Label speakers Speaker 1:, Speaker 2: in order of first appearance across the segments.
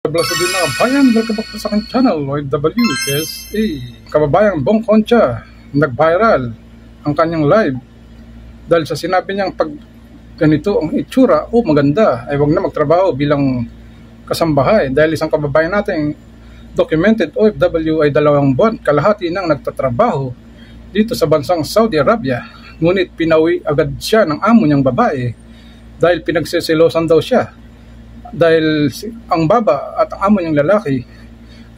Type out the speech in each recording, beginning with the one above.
Speaker 1: Blessed din na kabayan, welcome back to sa aking channel, OFW KSA. Kababayang Bong Concha, nag-viral ang kanyang live dahil sa sinabi niyang pag ganito ang itsura, maganda, ay wag na magtrabaho bilang kasambahay dahil isang kababayan nating documented OFW ay 2 buwan kalahati nang nagtatrabaho dito sa bansang Saudi Arabia, ngunit pinauwi agad siya ng amo niyang babae dahil pinagseselosan daw siya. Dahil ang baba at ang amo niyang lalaki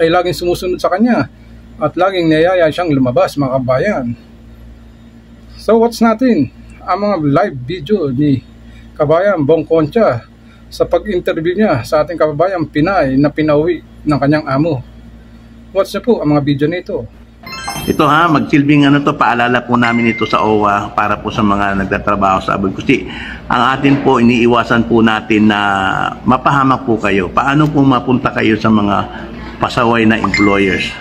Speaker 1: ay laging sumusunod sa kanya at laging niyayaya siyang lumabas, mga kabayan. So watch natin ang mga live video ni kabayan Bong Concha sa pag-interview niya sa ating kababayang Pinay na pinauwi ng kanyang amo. Watch niyo po ang mga video nito.
Speaker 2: Ito magsilbing to, paalala po namin ito sa OWA para po sa mga nagtatrabaho sa abroad. Kasi ang atin po, iniiwasan po natin na mapahamak po kayo. Paano po mapunta kayo sa mga pasaway na employers?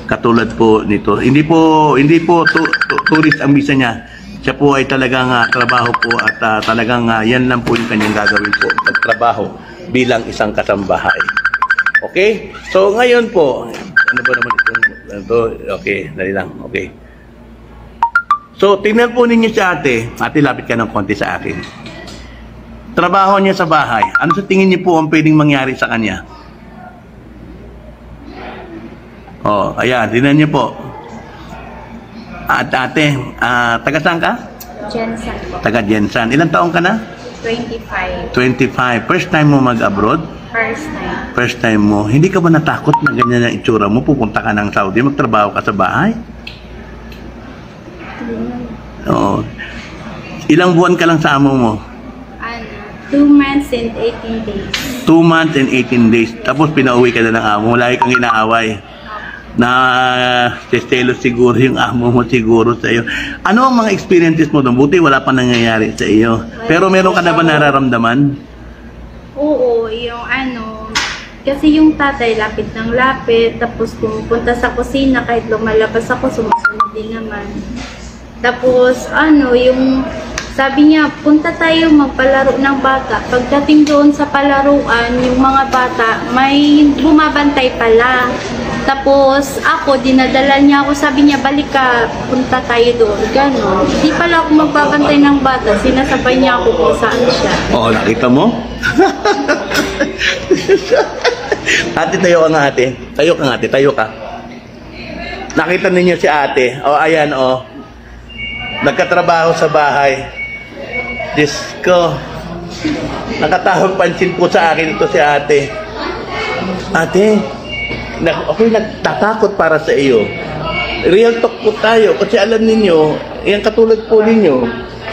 Speaker 2: Katulad po nito. Hindi po tourist ang visa niya. Siya po ay talagang trabaho po at talagang yan lang po yung kanyang gagawin po. Magtrabaho bilang isang kasambahay. Okay? So ngayon po, ano ba naman ito? Okay, dali lang. Okay. So, tingnan po ninyo si ate. Ate, lapit ka ng konti sa akin. Trabaho niya sa bahay. Ano sa tingin niyo po ang pwedeng mangyari sa kanya? Ayan. Tingnan niyo po. At ate, taga saan ka?
Speaker 3: Jensen po.
Speaker 2: Taga Jensen. Ilang taong ka na?
Speaker 3: 25.
Speaker 2: 25. First time mo mag-abroad?
Speaker 3: First time.
Speaker 2: First time mo. Hindi ka ba natakot na ganyan ang itsura mo? Pupunta ka ng Saudi, magtrabaho ka sa bahay? Oo. Ilang buwan ka lang sa amo mo?
Speaker 3: 2 months and 18 days.
Speaker 2: 2 months and 18 days. Tapos pinauwi ka na ng amo mo. Lagi kang inaaway. Na sestelo siguro yung amo mo siguro sa iyo. Ano ang mga experiences mo doon? Buti wala pa nangyayari sa iyo. Pero meron ka na ba nararamdaman?
Speaker 3: Oo, yung kasi yung tatay lapit ng lapit, tapos pumupunta sa kusina, kahit lumalabas ako, sumusunod din naman. Tapos yung sabi niya, punta tayo magpalaro ng bata. Pagdating doon sa palaruan, yung mga bata, may bumabantay pala. Tapos ako, dinadala niya ako, sabi niya, balik ka, punta tayo doon. Ganon. Di pala ako magbabantay ng bata, sinasabay niya ako kung saan siya.
Speaker 2: Nakita mo? Ate, tayo ka nga ate. Tayo ka nga ate, tayo ka. Nakita ninyo si ate. Ayan nagkatrabaho sa bahay. Diyos ko. Nakatahog pansin po sa akin ito si ate. Ate, ako'y nagtatakot para sa iyo. Real talk po tayo. Kasi alam ninyo, yan katulad po ninyo,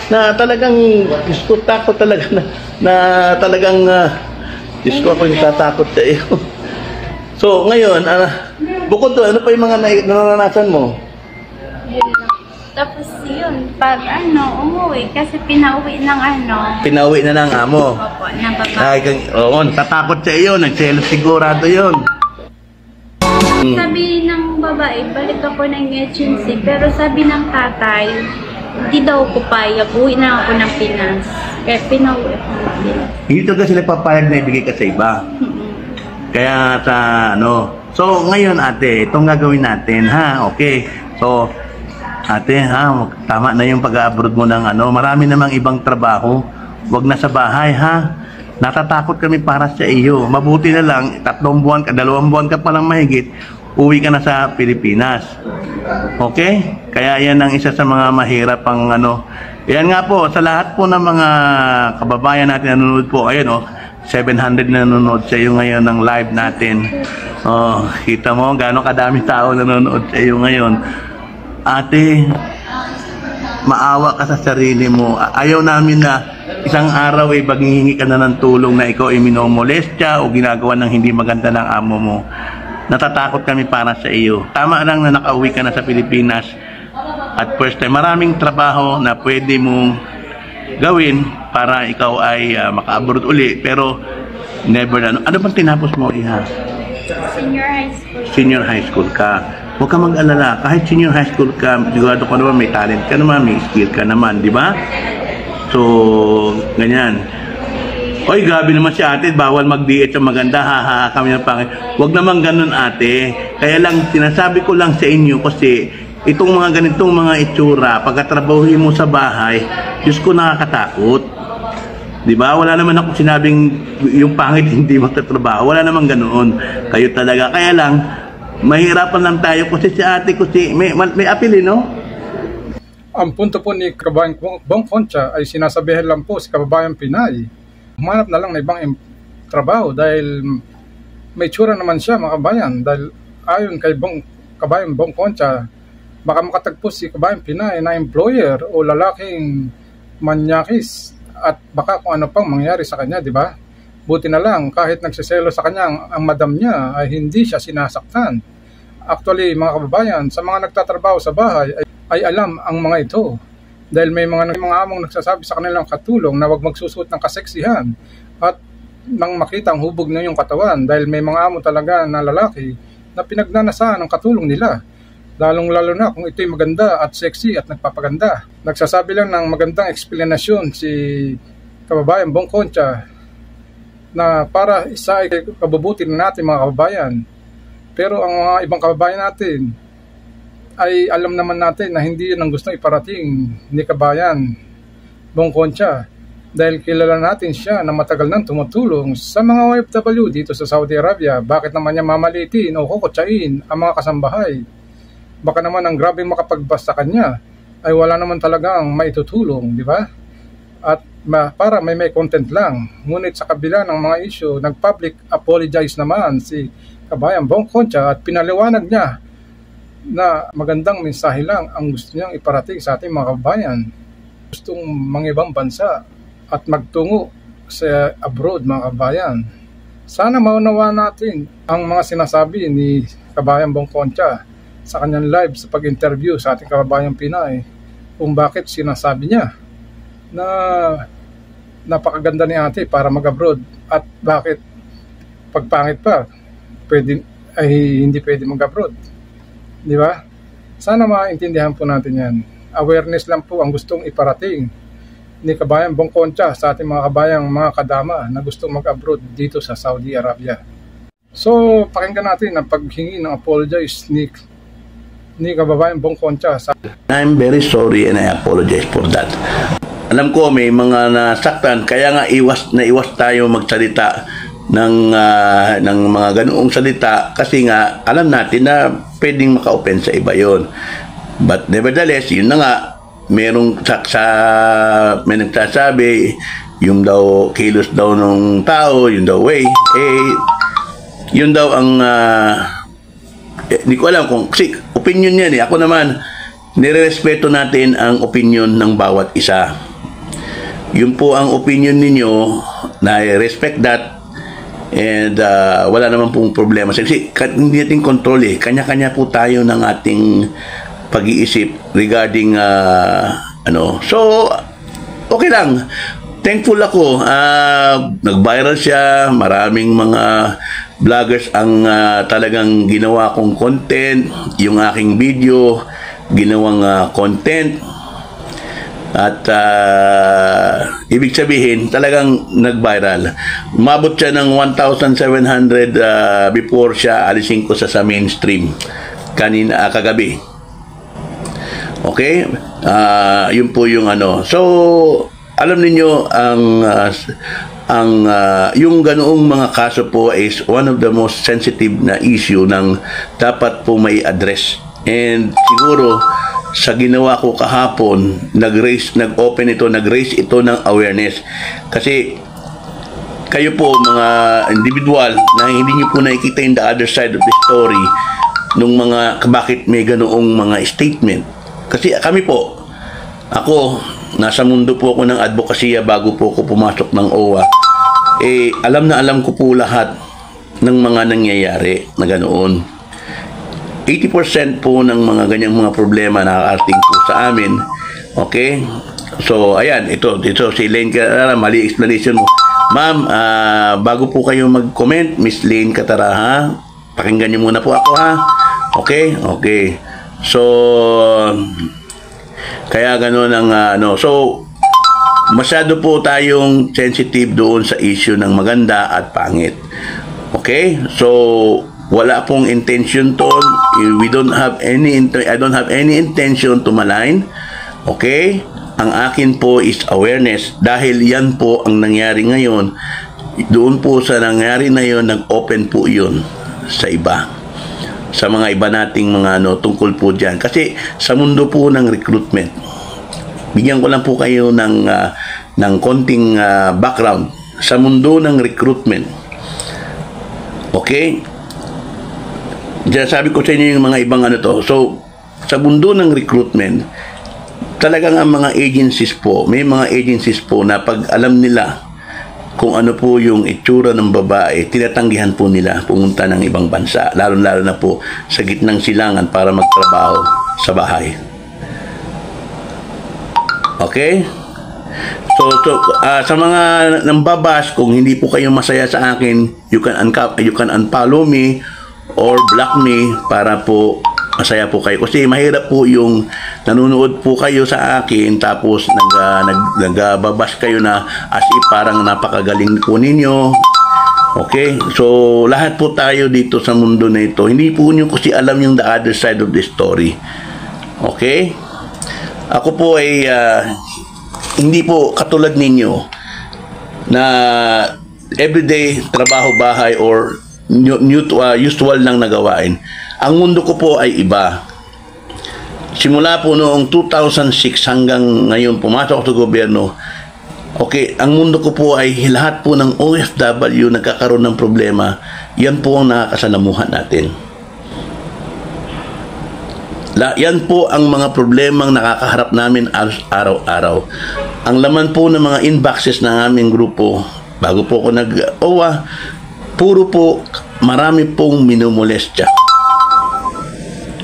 Speaker 2: na talagang gusto takot talaga na talagang Diyos ko, ako'y nagtatakot sa iyo. So ngayon, bukod doon, ano pa yung mga naranasan mo?
Speaker 3: Tapos yun, pag umuwi, kasi pinauwi ng
Speaker 2: Pinauwi na ng amo.
Speaker 3: Opo, ng babae.
Speaker 2: Natatakot sa iyo, nagselos sigurado yun.
Speaker 3: Sabi ng babae, balik ako ng agency, pero sabi ng tatay, hindi daw ko payag, uwi na ako ng Pinas. Kaya pinauwi ako ng Pinas.
Speaker 2: Hindi to kasi papayag na ibigay ka sa iba. Kaya So ngayon ate, itong gagawin natin okay. So ate tama na yung pag-abroad mo ng marami namang ibang trabaho. Wag na sa bahay Natatakot kami para sa iyo. Mabuti na lang 3 buwan ka, 2 buwan ka pa lang mahigit, uwi ka na sa Pilipinas. Okay? Kaya yan ang isa sa mga mahirap ang Yan nga po, sa lahat po ng mga kababayan natin nanonood po, ayun 700 na nanonood sa iyo ngayon ng live natin. Kita mo gaano kadami tao nanonood sa iyo ngayon. Ate, maawa ka sa sarili mo. Ayaw namin na isang araw maghihingi ka na ng tulong na ikaw ay minomolestya o ginagawa ng hindi maganda ng amo mo. Natatakot kami para sa iyo. Tama lang na nakauwi ka na sa Pilipinas at first time. Maraming trabaho na pwede mong gawin para ikaw ay maka-abroad uli. Pero never ano bang tinapos mo, Iha?
Speaker 3: Senior high school.
Speaker 2: Senior high school ka. Huwag ka mag-alala. Kahit senior high school ka, sigurado ka naman may talent ka naman, may skill ka naman, di ba? So, ganyan. Oy, grabe naman si ate, bawal mag-diet sa maganda, ha, kami ng pangit. Huwag naman ganun ate. Kaya lang, sinasabi ko lang sa inyo kasi itong mga ganitong mga itsura, pagkatrabahuhin mo sa bahay, Diyos ko nakakatakot. Di ba? Wala naman ako sinabing yung pangit hindi magtatrabaho. Wala naman ganoon. Kayo talaga. Kaya lang, mahirapan lang tayo kasi si ate kasi may apili, no?
Speaker 1: Ang punto po ni Kababayan Bong Concha ay sinasabihan lang po si Kababayan Pinay. Humanap na lang ng ibang trabaho dahil may tsura naman siya, mga kabayan. Dahil ayon kay Kababayan Bong Concha, baka makatagpo si Kababayan Pinay na employer o lalaking manyakis at baka kung ano pang mangyari sa kanya, di ba? Buti na lang kahit nagsiselo sa kanya ang madam niya ay hindi siya sinasaktan. Actually, mga kababayan, sa mga nagtatrabaho sa bahay ay alam ang mga ito. Dahil may mga among nagsasabi sa kanilang katulong na huwag magsusuot ng kaseksihan at nang makita ang hubog ng iyong katawan. Dahil may mga amo talaga na lalaki na pinagnanasaan ang katulong nila. Lalong-lalo na kung ito'y maganda at sexy at nagpapaganda. Nagsasabi lang ng magandang eksplanasyon si Kababayan Bong Concha na para isa ay kabubuti na natin, mga kababayan. Pero ang mga ibang kababayan natin ay alam naman natin na hindi yun ang gustong iparating ni Kabayan Bong Concha. Dahil kilala natin siya na matagal nang tumutulong sa mga OFW dito sa Saudi Arabia. Bakit naman niya mamalitin o kukutsain ang mga kasambahay? Baka naman ang grabe makapagbas sa kanya ay wala naman talagang maitutulong, di ba? At para may content lang. Ngunit sa kabila ng mga issue, nag-public apologize naman si Kabayan Bong Concha at pinaliwanag niya na magandang mensahe lang ang gusto niyang iparating sa ating mga kababayan. Gustong mangibang bansa at magtungo sa abroad, mga kababayan. Sana maunawa natin ang mga sinasabi ni Kabayan Bong Concha sa kanyang live sa pag-interview sa ating kababayang Pinay kung bakit sinasabi niya na napakaganda ni ate para mag-abroad at bakit pagpangit pa hindi pwede mag-abroad. Di ba? Sana maintindihan po natin yan. Awareness lang po ang gustong iparating ni Kabayan Bong Concha sa ating mga kabayang mga kadama na gustong mag-abroad dito sa Saudi Arabia. So, pakinggan natin ang paghingi ng apologize ni Kababayan Bong Concha.
Speaker 2: I'm very sorry and I apologize for that. Alam ko may mga nasaktan, kaya nga iwas tayo magsalita ng mga ganoong salita kasi nga alam natin na pwedeng maka-open sa iba yon. But nevertheless, yun na nga, may nagsasabi yung daw kilos daw ng tao, yung daw way, yun daw ang hindi ko alam kung kasi opinion yan eh. Ako naman, nirerespeto natin ang opinion ng bawat isa. Yun po ang opinion ninyo, na I respect that. And wala naman pong problema kasi hindi natin control eh. Kanya-kanya po tayo ng ating pag-iisip regarding so okay lang, thankful ako. Nag-viral siya, maraming mga vloggers ang talagang ginawa kong content, yung aking video ginawang content. At ibig sabihin, talagang nag-viral. Umabot siya ng 1,700 before siya alisin ko sa mainstream kagabi. Okay? Yun po yung ano. So, alam niyo yung ganoong mga kaso po is one of the most sensitive na issue ng dapat po may address. And siguro sa ginawa ko kahapon, nag-raise ito ng awareness. Kasi kayo po mga individual na hindi niyo po nakikita in the other side of the story nung mga bakit may ganoong mga statement. Kasi kami po, ako, nasa mundo po ako ng advokasya bago po ako pumasok ng OWA. Alam na alam ko po lahat ng mga nangyayari na ganoon. 80% po ng mga ganyang mga problema nakakarating po sa amin. Okay? So, ayan, ito si Lane Katara, mali explanation mo. Ma'am, bago po kayo mag-comment, Miss Lane Katara, ha? Pakinggan niyo muna po ako, ha? Okay? Okay. So, kaya gano'n ang, so, masyado po tayong sensitive doon sa issue ng maganda at pangit. Okay? So, wala pong intention to. I don't have any intention to malign. Okay? Ang akin po is awareness dahil yan po ang nangyari ngayon. Doon po sa nangyari na yon, nag-open po yun sa iba. Sa mga iba nating mga tungkol po dyan. Kasi sa mundo po ng recruitment, bigyan ko lang po kayo ng konting background. Sa mundo ng recruitment, okay? Diyan sabi ko sa inyo yung mga ibang to. So, sa mundo ng recruitment, talagang ang mga agencies po, may mga agencies po na pag alam nila kung ano po yung itsura ng babae, tinatanggihan po nila pumunta ng ibang bansa, lalo-lalo na po sa gitnang silangan para magtrabaho sa bahay. Okay? So sa mga nambabas, kung hindi po kayo masaya sa akin, you can unfollow me or block me para po masaya po kayo. Kasi mahirap po yung nanonood po kayo sa akin tapos nagbabas kayo na as if parang napakagaling po ninyo. Okay? So, lahat po tayo dito sa mundo na ito. Hindi po nyo kasi alam yung the other side of the story. Okay? Ako po ay hindi po katulad ninyo na everyday trabaho bahay or usual lang na gawain. Ang mundo ko po ay iba. Simula po noong 2006 hanggang ngayon pumasok sa gobyerno, okay, ang mundo ko po ay lahat po ng OFW nagkakaroon ng problema. Yan po ang nakakasalamuhan natin. Yan po ang mga problemang nakakaharap namin araw-araw. Ang laman po ng mga inboxes ng aming grupo, bago po ako nag-OWA, puro po, marami pong minumolestya.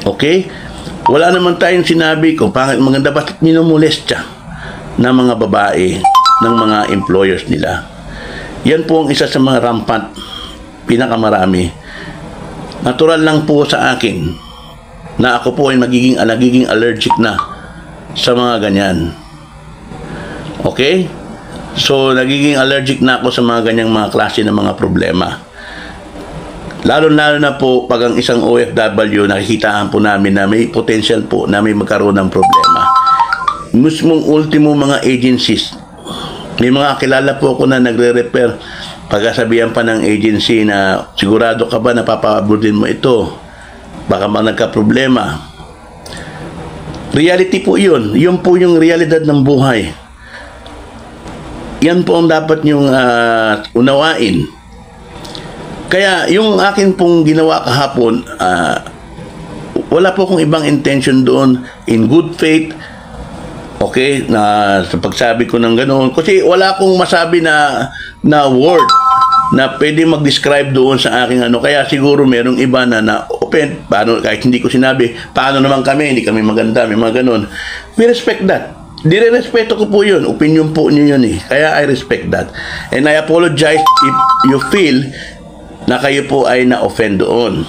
Speaker 2: Okay? Wala naman tayong sinabi kung pangit maganda, basta't minumolestya ng mga babae, ng mga employers nila. Yan po ang isa sa mga rampant, pinakamarami. Natural lang po sa akin na ako po ay nagiging allergic na sa mga ganyan. Okay? So, nagiging allergic na ako sa mga ganyang mga klase ng mga problema. Lalo-lalo na po pag ang isang OFW, nakikitaan po namin na may potential po na may magkaroon ng problema. Mismong ultimo mga agencies, may mga kilala po ako na nagre-refer, pagkasabihan pa ng agency na sigurado ka ba na papaabordin mo ito? Baka nagka-problema. Reality po yun. Yun po yung realidad ng buhay. Yan po ang dapat nyong unawain. Kaya yung akin pong ginawa kahapon, wala po akong ibang intention doon, in good faith, okay, na sa pagsabi ko ng ganoon. Kasi wala akong masabi na word na pwede mag-describe doon sa aking Kaya siguro merong iba na open, paano, kahit hindi ko sinabi, paano naman kami, hindi kami maganda, may mga ganoon. We respect that. Dire-respeto ko po yun. Opinion po niyo yun eh. Kaya I respect that. And I apologize if you feel na kayo po ay na-offend doon.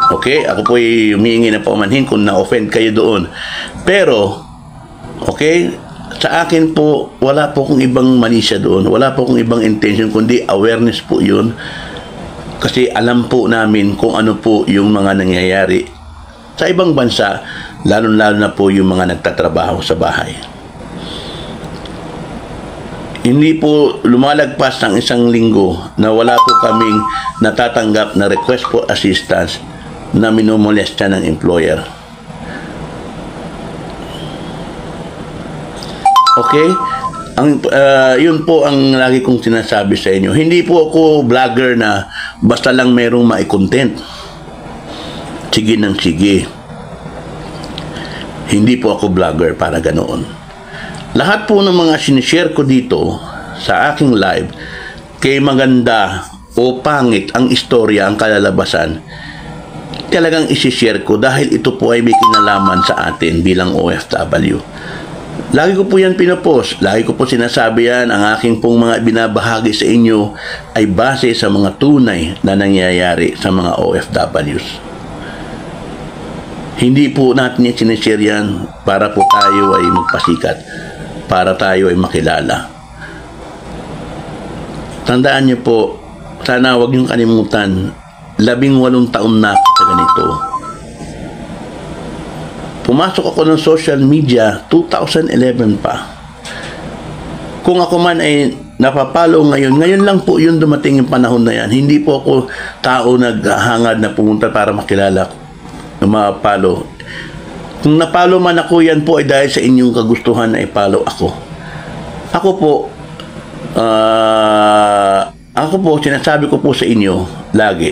Speaker 2: Okay? Ako po ay humihingi na paumanhin kung na-offend kayo doon. Pero, okay, sa akin po, wala po kong ibang manisya doon. Wala po kong ibang intention, kundi awareness po yun. Kasi alam po namin kung ano po yung mga nangyayari sa ibang bansa, lalo-lalo na po yung mga nagtatrabaho sa bahay. Hindi po lumalagpas ng isang linggo na wala po kaming natatanggap na request for assistance na minumolestya ng employer. Okay? Yun po ang lagi kong sinasabi sa inyo. Hindi po ako vlogger na basta lang merong mai-content. Sige ng sige. Hindi po ako vlogger para ganoon. Lahat po ng mga sinishare ko dito sa aking live, kay maganda o pangit ang istorya, ang kalalabasan, talagang isishare ko dahil ito po ay may kinalaman sa atin bilang OFW. Lagi ko po yan pinopost, lagi ko po sinasabi yan, ang aking pong mga binabahagi sa inyo ay base sa mga tunay na nangyayari sa mga OFWs. Hindi po natin yung sinishare yan para po tayo ay magpasikat. para tayo ay makilala. Tandaan niyo po, sana huwag niyong kalimutan, 18 taon na sa ganito. Pumasok ako ng social media 2011 pa. Kung ako man ay napapalo ngayon lang po yung dumating yung panahon na yan. Hindi po ako tao naghahangad na pumunta para makilala ng mga palo. Kung napalo man ako, yan po ay dahil sa inyong kagustuhan na ipalo ako. Ako po, sinasabi ko po sa inyo lagi.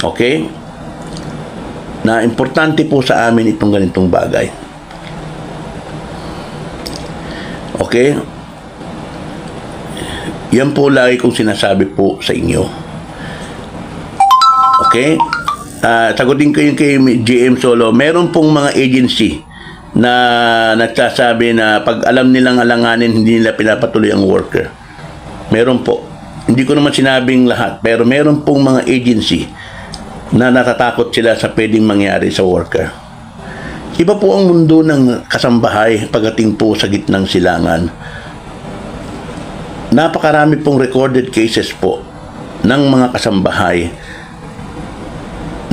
Speaker 2: Okay? Na importante po sa amin itong ganitong bagay. Okay? Yan po lagi kong sinasabi po sa inyo. Okay? Sagutin ko yung kay GM Solo. Meron pong mga agency na nagsasabi na pag alam nilang alanganin, hindi nila pinapatuloy ang worker. Meron po. Hindi ko naman sinabing lahat, pero meron pong mga agency na natatakot sila sa pwedeng mangyari sa worker. Iba po ang mundo ng kasambahay pagdating po sa gitnang silangan. Napakarami pong recorded cases po ng mga kasambahay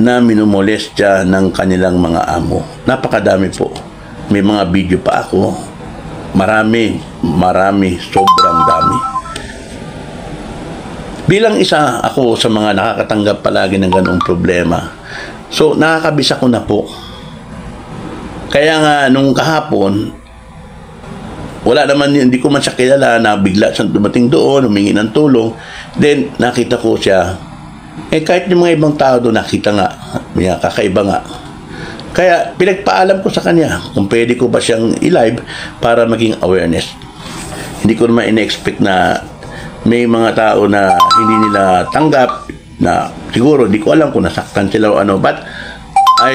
Speaker 2: na minumolestya ng kanilang mga amo. Napakadami po. May mga video pa ako. Marami, sobrang dami. Bilang isa ako sa mga nakakatanggap palagi ng ganong problema. So, nakakabisa ko na po. Kaya nga, nung kahapon, wala naman, hindi ko man siya kilala na bigla siyang dumating doon, humingi ng tulong. Then, nakita ko siya. Kahit yung mga ibang tao doon, nakita nga. Kakaiba nga. Kaya, pinagpaalam ko sa kanya kung pwede ko ba siyang i-live para maging awareness. Hindi ko naman in-expect na may mga tao na hindi nila tanggap, na siguro, hindi ko alam kung nasaktan sila o ano, but I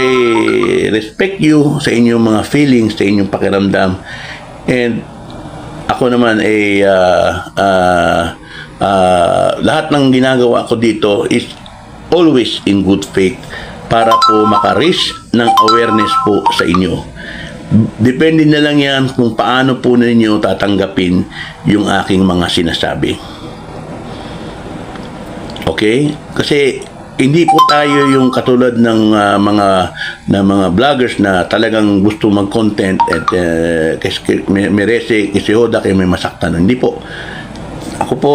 Speaker 2: respect you sa inyong mga feelings, sa inyong pakiramdam. And ako naman ay lahat ng ginagawa ko dito is always in good faith para po maka-reach ng awareness po sa inyo. Depende na lang yan kung paano po ninyo tatanggapin yung aking mga sinasabi. Okay? Kasi hindi po tayo yung katulad ng mga vloggers na talagang gusto mag-content at merese kisihoda kayo may masaktan. Hindi po. Ako po,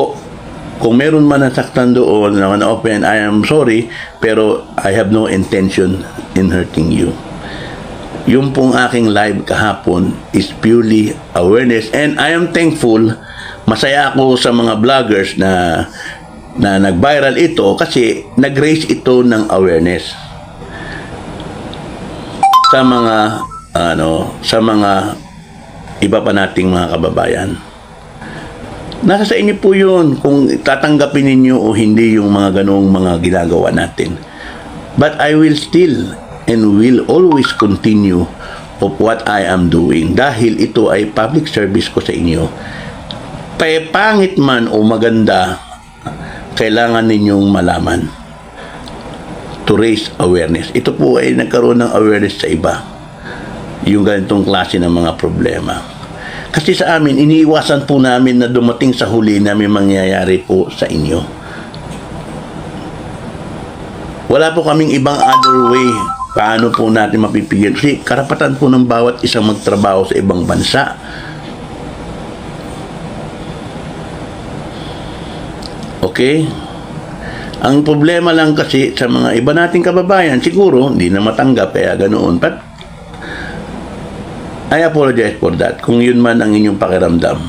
Speaker 2: kung meron man nasaktan doon na open, I am sorry, pero I have no intention in hurting you. Yung pong aking live kahapon is purely awareness, and I am thankful. Masaya ako sa mga vloggers na nag-viral ito kasi nag-raise ito ng awareness sa mga iba pa nating mga kababayan. Nasa sa inyo po yun kung tatanggapin ninyo o hindi yung mga ganong mga ginagawa natin. But I will still and will always continue of what I am doing dahil ito ay public service ko sa inyo. Pangit man o maganda, kailangan ninyong malaman to raise awareness. Ito po ay nagkaroon ng awareness sa iba. Yung ganitong klase ng mga problema. Kasi sa amin, iniiwasan po namin na dumating sa huli na may mangyayari po sa inyo. Wala po kaming ibang other way paano po natin mapipigil. Kasi karapatan po ng bawat isang magtrabaho sa ibang bansa. Okay? Ang problema lang kasi sa mga iba nating kababayan, siguro, hindi na matanggap, kaya ganoon. But, I apologize for that, kung yun man ang inyong pakiramdam.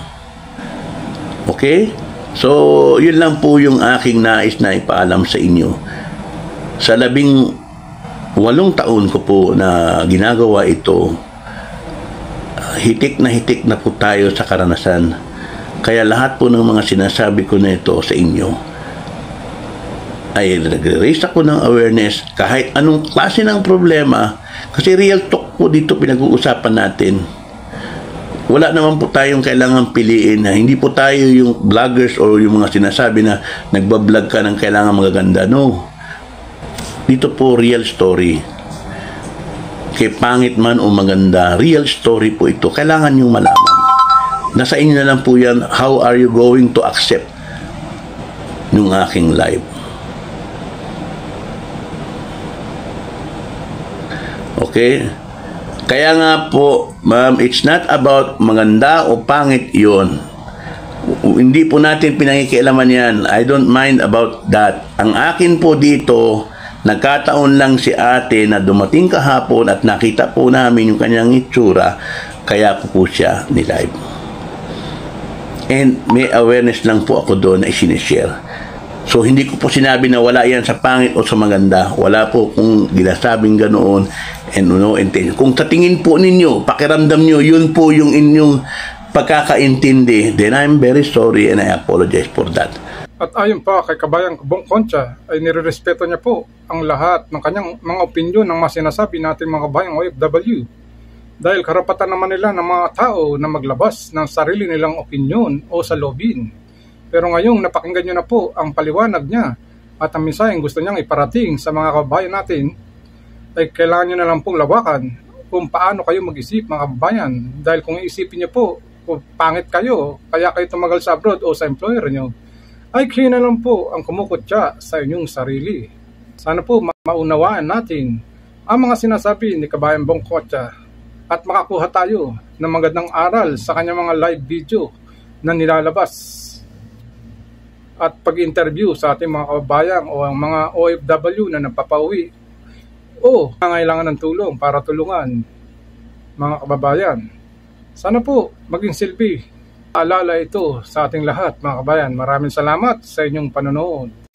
Speaker 2: Okay? So, yun lang po yung aking nais na ipaalam sa inyo. Sa 18 taon ko po na ginagawa ito, hitik na po tayo sa karanasan. Kaya lahat po ng mga sinasabi ko na ito sa inyo ay nag-raise ako ng awareness kahit anong klase ng problema, kasi real talk po dito pinag-uusapan natin. Wala naman po tayong kailangan piliin na hindi po tayo yung vloggers o yung mga sinasabi na nagbablog ka ng kailangan magaganda. No. Dito po real story. Kay pangit man o maganda, real story po ito. Kailangan yung malaman. nasa inyo na lang po yan, how are you going to accept nung aking live. Okay? Kaya nga po, ma'am, it's not about maganda o pangit yon. Hindi po natin pinangikialaman yan. I don't mind about that. Ang akin po dito, nagkataon lang si ate na dumating kahapon at nakita po namin yung kanyang itsura, kaya po siya ni-live. And may awareness lang po ako doon na isinishare. So, hindi ko po sinabi na wala yan sa pangit o sa maganda. Wala po kung ginasabing ganoon and no intention. Kung sa tingin po ninyo, pakiramdam nyo, yun po yung inyong pagkakaintindi, then I'm very sorry and I apologize for that.
Speaker 1: At ayon pa kay Kabayang Bong Concha, ay nirerespeto niya po ang lahat ng kanyang mga opinyon ng mga sinasabi natin mga kabayang OFW. Dahil karapatan naman nila ng mga tao na maglabas ng sarili nilang opinyon o salobin. Pero ngayong napakinggan nyo na po ang paliwanag niya at ang mensaheng gusto niyang iparating sa mga kababayan natin, ay kailangan nyo na lang pong lawakan kung paano kayo mag-isip mga kababayan. Dahil kung iisipin nyo po, kung pangit kayo, kaya kayo tumagal sa abroad o sa employer nyo, ay kayo na lang po ang kumukutya sa inyong sarili. Sana po maunawaan natin ang mga sinasabi ni Kabayang Bong Concha at makakuha tayo ng magandang aral sa kanyang mga live video na nilalabas at pag-interview sa ating mga kababayan o ang mga OFW na napapauwi o nangailangan ng tulong para tulungan mga kababayan. Sana po maging silbi alala ito sa ating lahat mga kababayan. Maraming salamat sa inyong panonood.